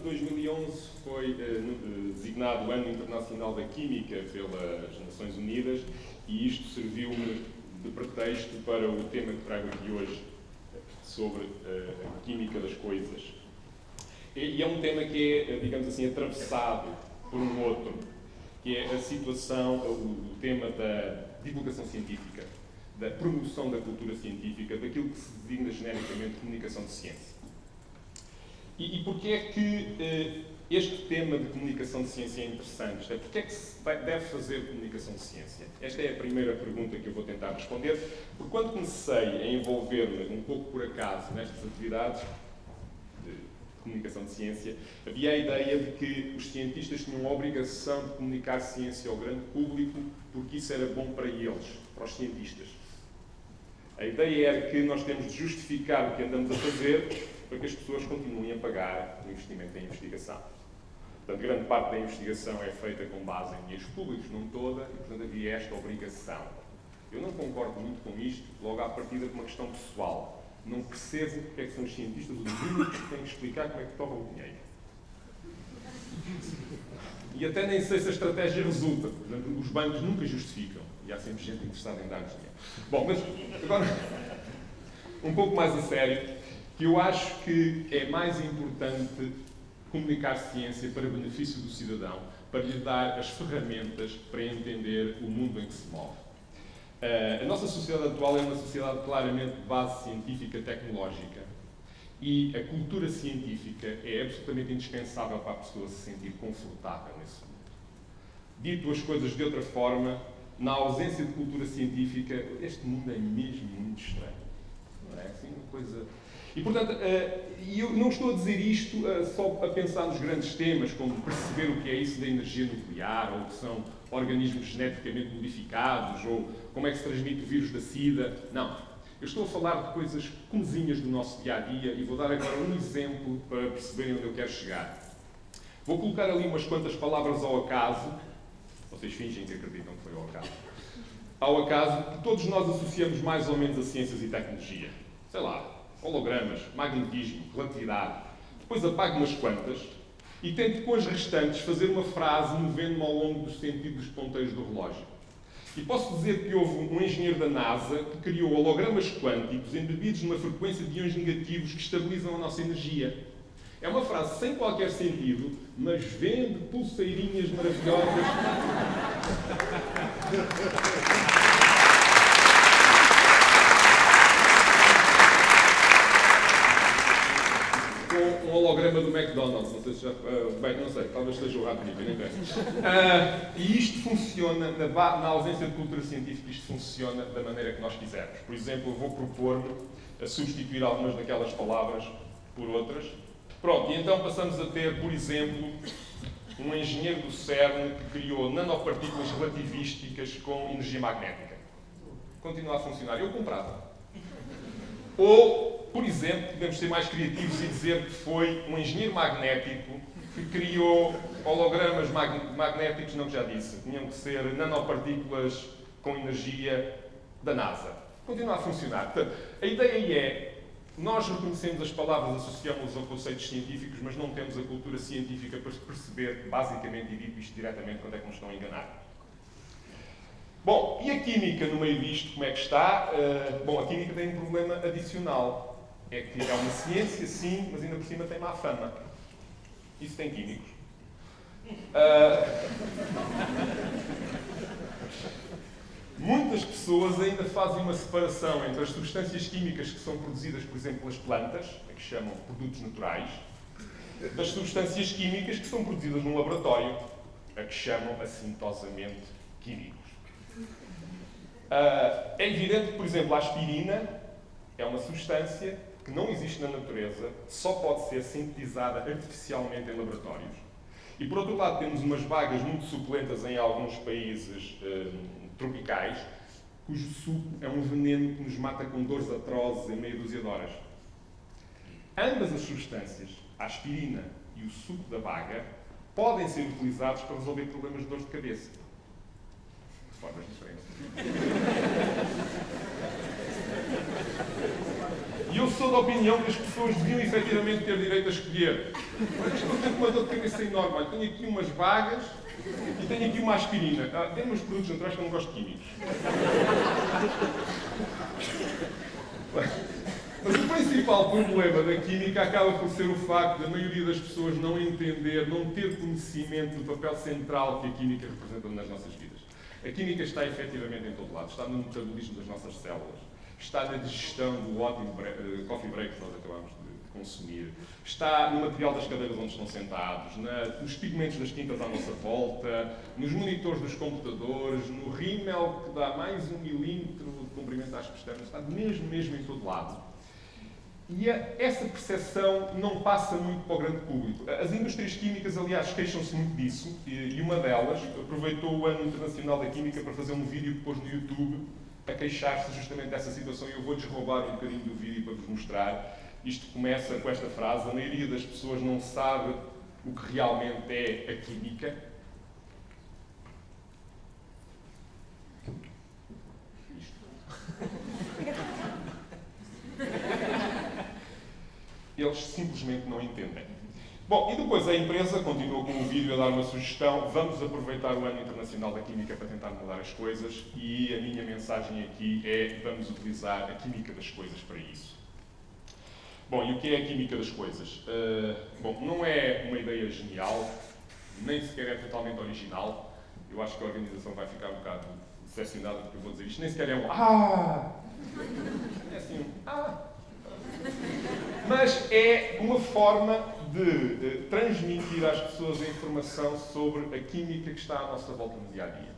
2011 foi designado o Ano Internacional da Química pelas Nações Unidas e isto serviu-me de pretexto para o tema que trago aqui hoje sobre a química das coisas. E é um tema que é, digamos assim, atravessado por um outro, que é a situação, o tema da divulgação científica, da promoção da cultura científica, daquilo que se designa genericamente comunicação de ciência. E porquê é que este tema de comunicação de ciência é interessante? Porquê é que se deve fazer comunicação de ciência? Esta é a primeira pergunta que eu vou tentar responder, porque quando comecei a envolver-me um pouco por acaso nestas atividades de comunicação de ciência, havia a ideia de que os cientistas tinham a obrigação de comunicar ciência ao grande público porque isso era bom para eles, para os cientistas. A ideia era que nós temos de justificar o que andamos a fazer para que as pessoas continuem a pagar o investimento em investigação. Portanto, grande parte da investigação é feita com base em dinheiros públicos, não toda, e portanto havia esta obrigação. Eu não concordo muito com isto, logo à partida, por uma questão pessoal. Não percebo porque é que são os cientistas os únicos que têm que explicar como é que torram o dinheiro. E até nem sei se a estratégia resulta. Portanto, os bancos nunca justificam. E há sempre gente interessada em dar-nos dinheiro. Bom, mas agora, um pouco mais a sério, que eu acho que é mais importante comunicar ciência para benefício do cidadão, para lhe dar as ferramentas para entender o mundo em que se move. A nossa sociedade atual é uma sociedade claramente de base científica tecnológica e a cultura científica é absolutamente indispensável para a pessoa se sentir confortável nesse mundo. Dito as coisas de outra forma, na ausência de cultura científica, este mundo é mesmo muito estranho. Não é assim uma coisa... E, portanto, eu não estou a dizer isto só a pensar nos grandes temas, como perceber o que é isso da energia nuclear, ou o que são organismos geneticamente modificados, ou como é que se transmite o vírus da SIDA. Não. Eu estou a falar de coisas comezinhas do nosso dia-a-dia e vou dar agora um exemplo para perceberem onde eu quero chegar. Vou colocar ali umas quantas palavras ao acaso. Vocês fingem que acreditam que foi ao acaso. Ao acaso, que todos nós associamos mais ou menos a ciências e tecnologia. Sei lá, hologramas, magnetismo, relatividade. Depois apago umas quantas e tento com as restantes fazer uma frase movendo-me ao longo do sentido dos ponteiros do relógio. E posso dizer que houve um engenheiro da NASA que criou hologramas quânticos embebidos numa frequência de íons negativos que estabilizam a nossa energia. É uma frase sem qualquer sentido, mas vende pulseirinhas maravilhosas. Com um holograma do McDonald's, não sei se já... bem, não sei, talvez seja o rato nem penso. E isto funciona, na ausência de cultura científica, isto funciona da maneira que nós quisermos. Por exemplo, eu vou propor-me a substituir algumas daquelas palavras por outras. Pronto, e então passamos a ter, por exemplo, um engenheiro do CERN que criou nanopartículas relativísticas com energia magnética. Continua a funcionar. Eu comprava. Ou, por exemplo, podemos ser mais criativos e dizer que foi um engenheiro magnético que criou hologramas magnéticos, não que já disse, tinham que ser nanopartículas com energia da NASA. Continua a funcionar. Portanto, a ideia é, nós reconhecemos as palavras, associamos-las a conceitos científicos, mas não temos a cultura científica para perceber, basicamente, e digo isto diretamente, quando é que nos estão a enganar. Bom, e a química no meio disto, como é que está? Bom, a química tem um problema adicional. É que é uma ciência, sim, mas ainda por cima tem má fama. Isso tem químicos. Muitas pessoas ainda fazem uma separação entre as substâncias químicas que são produzidas, por exemplo, pelas plantas, que chamam produtos naturais, das substâncias químicas que são produzidas num laboratório, a que chamam assintosamente químicos. É evidente que, por exemplo, a aspirina é uma substância que não existe na natureza, só pode ser sintetizada artificialmente em laboratórios. E, por outro lado, temos umas vagas muito suculentas em alguns países tropicais, cujo suco é um veneno que nos mata com dores atrozes em meia dúzia de horas. Ambas as substâncias, a aspirina e o suco da baga, podem ser utilizados para resolver problemas de dor de cabeça. De formas diferentes. E eu sou da opinião que as pessoas deviam efetivamente ter direito a escolher. Mas estou com uma dor de cabeça enorme. Olha, tenho aqui umas vagas e tenho aqui uma aspirina. Dê-me os produtos naturais que eu não gosto de químicos. Mas o principal problema da química acaba por ser o facto da maioria das pessoas não entender, não ter conhecimento do papel central que a química representa nas nossas vidas. A química está efetivamente em todo lado. Está no metabolismo das nossas células. Está na digestão do ótimo coffee break que nós acabamos de consumir. Está no material das cadeiras onde estão sentados, nos pigmentos das tintas à nossa volta, nos monitores dos computadores, no rímel que dá mais 1 milímetro de comprimento às pestanas. Está mesmo em todo lado. E essa percepção não passa muito para o grande público. As indústrias químicas, aliás, queixam-se muito disso, e uma delas aproveitou o Ano Internacional da Química para fazer um vídeo que pôs no YouTube a queixar-se justamente dessa situação, e eu vou-lhes roubar um bocadinho do vídeo para vos mostrar. Isto começa com esta frase: a maioria das pessoas não sabe o que realmente é a química. Eles simplesmente não entendem. Bom, e depois a empresa continua com o vídeo a dar uma sugestão: vamos aproveitar o Ano Internacional da Química para tentar mudar as coisas, e a minha mensagem aqui é: vamos utilizar a química das coisas para isso. Bom, e o que é a química das coisas? Bom, não é uma ideia genial, nem sequer é totalmente original. Eu acho que a organização vai ficar um bocado decepcionada porque eu vou dizer isto. Nem sequer é um é assim um mas é uma forma de transmitir às pessoas a informação sobre a química que está à nossa volta no dia-a-dia.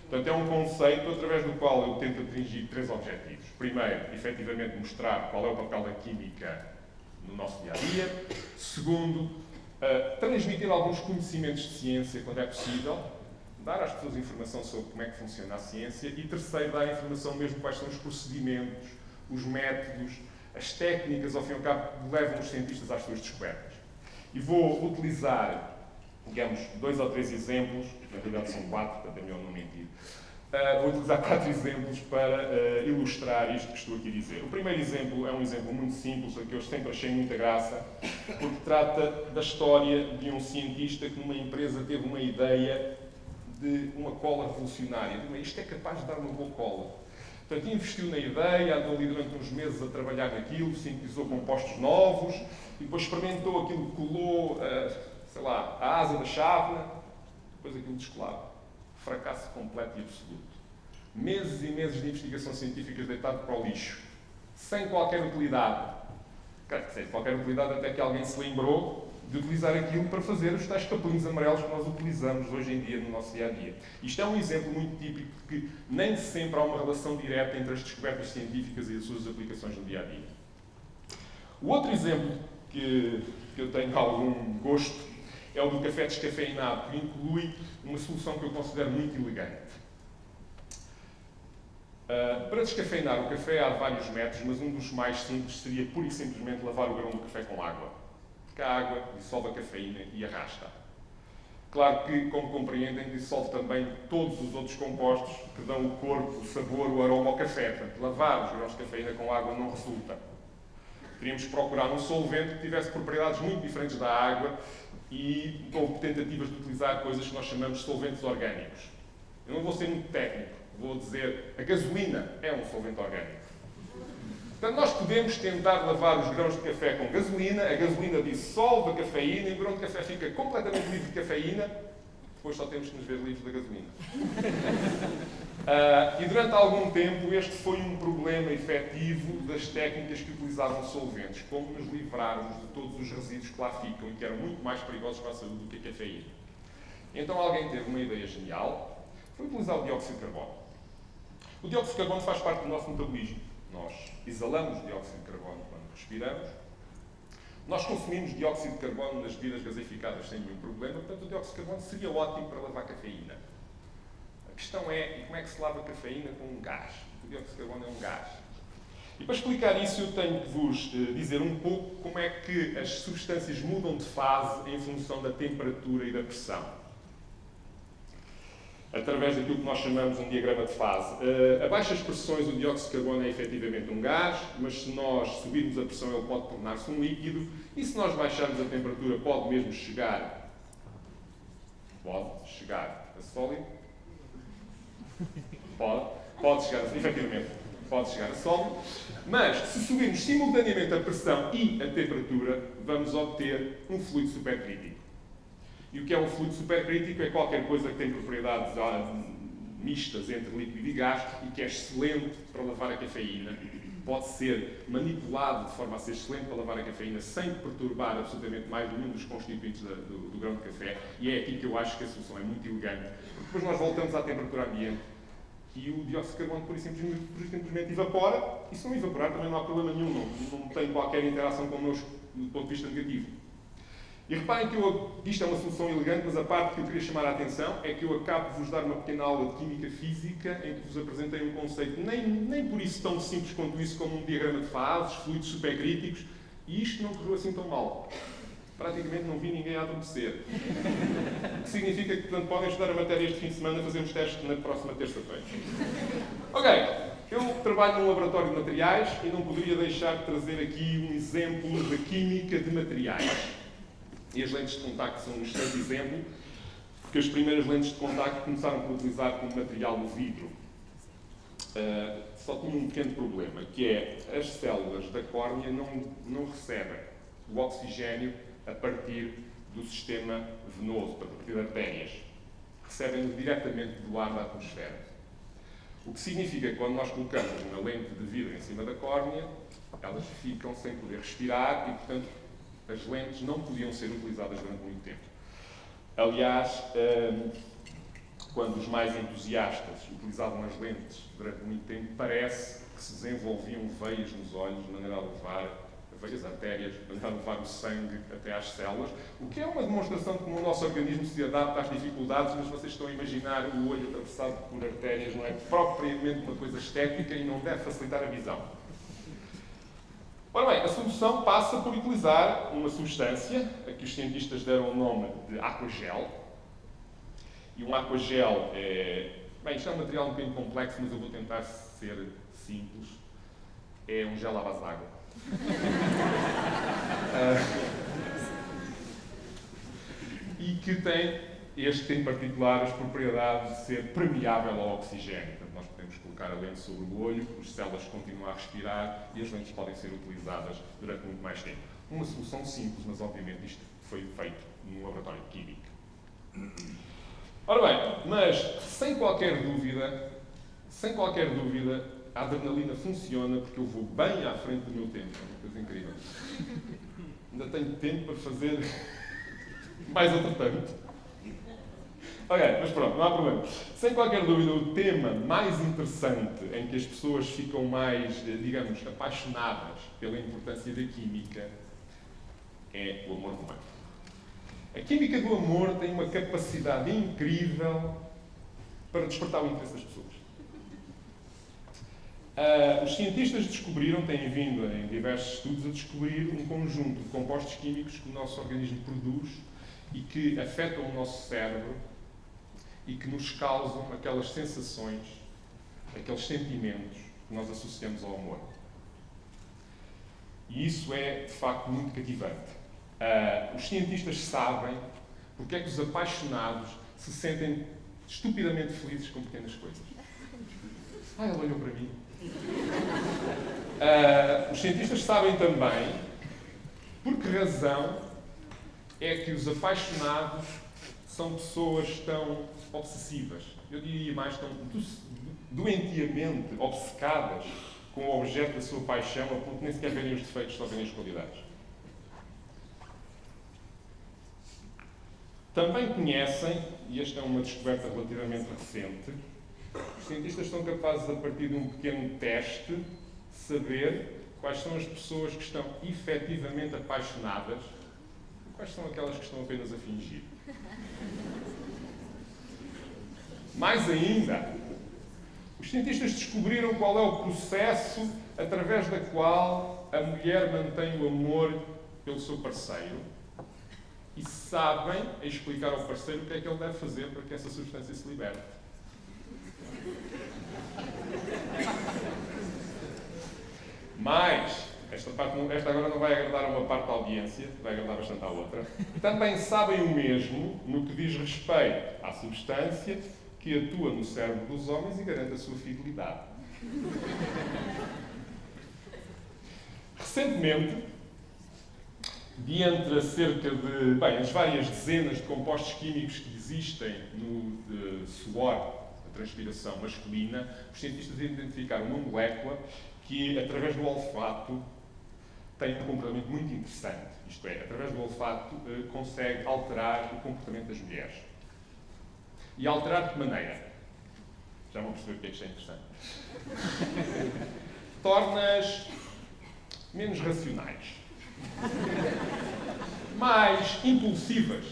Portanto, é um conceito através do qual eu tento atingir 3 objetivos. Primeiro, efetivamente mostrar qual é o papel da química no nosso dia-a-dia. Segundo, transmitir alguns conhecimentos de ciência quando é possível, dar às pessoas informação sobre como é que funciona a ciência. E terceiro, dar informação mesmo quais são os procedimentos, os métodos, as técnicas, ao fim e ao cabo, que levam os cientistas às suas descobertas. E vou utilizar, digamos, 2 ou 3 exemplos, na realidade são 4, portanto é melhor não mentir. Vou utilizar 4 exemplos para ilustrar isto que estou aqui a dizer. O primeiro exemplo é um exemplo muito simples, que eu sempre achei muita graça, porque trata da história de um cientista que numa empresa teve uma ideia de uma cola revolucionária. Isto é capaz de dar uma boa cola. Portanto, investiu na ideia, andou ali durante uns meses a trabalhar naquilo, sintetizou compostos novos, e depois experimentou aquilo, colou, sei lá, a asa da chávena, depois aquilo descolava. Fracasso completo e absoluto. Meses e meses de investigação científica deitado para o lixo, sem qualquer utilidade. Quer dizer, qualquer utilidade até que alguém se lembrou de utilizar aquilo para fazer os tais capelinhos amarelos que nós utilizamos hoje em dia no nosso dia-a-dia. Isto é um exemplo muito típico de que nem sempre há uma relação direta entre as descobertas científicas e as suas aplicações no dia-a-dia. O outro exemplo que eu tenho algum gosto é o do café descafeinado, que inclui uma solução que eu considero muito elegante. Para descafeinar o café há vários métodos, mas um dos mais simples seria pura e simplesmente lavar o grão do café com água. Porque a água dissolve a cafeína e arrasta. Claro que, como compreendem, dissolve também todos os outros compostos que dão o corpo, o sabor, o aroma ao café. Portanto, lavar os grãos de cafeína com água não resulta. Teríamos que procurar um solvente que tivesse propriedades muito diferentes da água, e houve tentativas de utilizar coisas que nós chamamos de solventes orgânicos. Eu não vou ser muito técnico, vou dizer a gasolina é um solvente orgânico. Portanto, nós podemos tentar lavar os grãos de café com gasolina, a gasolina dissolve a cafeína e o grão de café fica completamente livre de cafeína, depois só temos que nos ver livres da gasolina. E durante algum tempo este foi um problema efetivo das técnicas que utilizavam solventes, como nos livrarmos de todos os resíduos que lá ficam e que eram muito mais perigosos para a saúde do que a cafeína. Então alguém teve uma ideia genial, foi utilizar o dióxido de carbono. O dióxido de carbono faz parte do nosso metabolismo. Nós exalamos dióxido de carbono quando respiramos. Nós consumimos dióxido de carbono nas bebidas gaseificadas sem nenhum problema, portanto o dióxido de carbono seria ótimo para lavar cafeína. A questão é, como é que se lava cafeína com um gás? O dióxido de carbono é um gás. E para explicar isso eu tenho que vos dizer um pouco como é que as substâncias mudam de fase em função da temperatura e da pressão. através daquilo que nós chamamos um diagrama de fase. A baixas pressões, o dióxido de carbono é efetivamente um gás, mas se nós subirmos a pressão, ele pode tornar-se um líquido, e se nós baixarmos a temperatura, pode mesmo chegar a sólido. Pode chegar a, efetivamente, pode chegar a sólido, mas se subirmos simultaneamente a pressão e a temperatura, vamos obter um fluido supercrítico. E o que é um fluido supercrítico? É qualquer coisa que tem propriedades mistas entre líquido e gás e que é excelente para lavar a cafeína. Pode ser manipulado de forma a ser excelente para lavar a cafeína sem perturbar absolutamente mais nenhum dos constituintes do grão de café. E é aqui que eu acho que a solução é muito elegante. Porque depois nós voltamos à temperatura ambiente e o dióxido de carbono, por simplesmente evapora. E se não evaporar, também não há problema nenhum. Não tem qualquer interação connosco do ponto de vista negativo. E reparem que isto é uma solução elegante, mas a parte que eu queria chamar a atenção é que eu acabo de vos dar uma pequena aula de Química Física em que vos apresentei um conceito nem por isso tão simples quanto isso, como um diagrama de fases, fluidos supercríticos, e isto não correu assim tão mal. Praticamente não vi ninguém a adormecer. O que significa que, portanto, podem estudar a matéria este fim de semana e fazermos testes na próxima terça-feira. Ok, eu trabalho num laboratório de materiais e não poderia deixar de trazer aqui um exemplo da química de materiais. E as lentes de contacto são um excelente exemplo, porque as primeiras lentes de contacto começaram por utilizar como material o vidro. Só tinha um pequeno problema, que é as células da córnea não recebem o oxigênio a partir do sistema venoso, a partir de artérias. Recebem-no diretamente do ar da atmosfera. O que significa que quando nós colocamos uma lente de vidro em cima da córnea, elas ficam sem poder respirar e, portanto, as lentes não podiam ser utilizadas durante muito tempo. Aliás, quando os mais entusiastas utilizavam as lentes durante muito tempo, parece que se desenvolviam veias nos olhos, de maneira a levar, veias artérias, de maneira a levar o sangue até às células, o que é uma demonstração de como o nosso organismo se adapta às dificuldades, mas vocês estão a imaginar o olho atravessado por artérias, não é propriamente uma coisa estética e não deve facilitar a visão. Ora bem, a solução passa por utilizar uma substância a que os cientistas deram o nome de aquagel. E um aquagel é... Bem, isto é um material um bocadinho complexo, mas eu vou tentar ser simples. É um gel à base de água. E que tem, este em particular, as propriedades de ser permeável ao oxigênio. Portanto, nós podemos colocar a lente sobre o olho, as células continuam a respirar e as lentes podem ser utilizadas durante muito mais tempo. Uma solução simples, mas obviamente isto foi feito num laboratório de química. Ora bem, mas sem qualquer dúvida, a adrenalina funciona porque eu vou bem à frente do meu tempo. É uma coisa incrível. Ainda tenho tempo para fazer mais outro tanto. Ok, mas pronto, não há problema. Sem qualquer dúvida, o tema mais interessante em que as pessoas ficam mais, digamos, apaixonadas pela importância da química é o amor romântico. A química do amor tem uma capacidade incrível para despertar o interesse das pessoas. Os cientistas têm vindo em diversos estudos a descobrir um conjunto de compostos químicos que o nosso organismo produz e que afetam o nosso cérebro e que nos causam aquelas sensações, aqueles sentimentos que nós associamos ao amor. E isso é, de facto, muito cativante. Os cientistas sabem porque é que os apaixonados se sentem estupidamente felizes com pequenas coisas. Ela olhou para mim. Os cientistas sabem também por que razão é que os apaixonados são pessoas tão obsessivas. Eu diria mais, tão doentiamente obcecadas com o objeto da sua paixão, a ponto de nem sequer verem os defeitos, só verem as qualidades. Também conhecem, e esta é uma descoberta relativamente recente, os cientistas são capazes, a partir de um pequeno teste, saber quais são as pessoas que estão efetivamente apaixonadas e quais são aquelas que estão apenas a fingir. Mais ainda, os cientistas descobriram qual é o processo através da qual a mulher mantém o amor pelo seu parceiro e sabem explicar ao parceiro o que é que ele deve fazer para que essa substância se liberte. Mas, esta agora não vai agradar a uma parte da audiência, vai agradar bastante à outra. Também sabem o mesmo no que diz respeito à substância que atua no cérebro dos homens e garante a sua fidelidade. Recentemente, de entre cerca de, as várias dezenas de compostos químicos que existem no suor, a transpiração masculina, os cientistas identificaram uma molécula que, através do olfato, tem um comportamento muito interessante. Isto é, através do olfato, consegue alterar o comportamento das mulheres. E alterar de que maneira? Já vão perceber o que é que isto é interessante. Torna-as menos racionais. Mais impulsivas.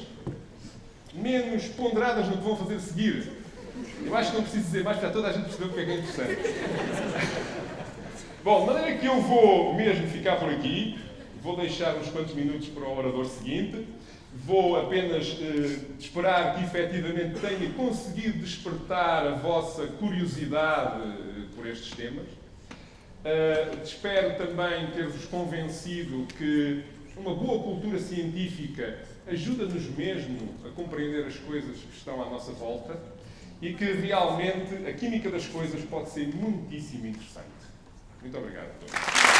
Menos ponderadas no que vão fazer a seguir. Eu acho que não preciso dizer mais, para toda a gente perceber o que é interessante. Bom, de maneira que eu vou mesmo ficar por aqui. Vou deixar uns quantos minutos para o orador seguinte. Vou apenas esperar que efetivamente tenha conseguido despertar a vossa curiosidade por estes temas. Espero também ter-vos convencido que uma boa cultura científica ajuda-nos mesmo a compreender as coisas que estão à nossa volta e que realmente a química das coisas pode ser muitíssimo interessante. Muito obrigado a todos.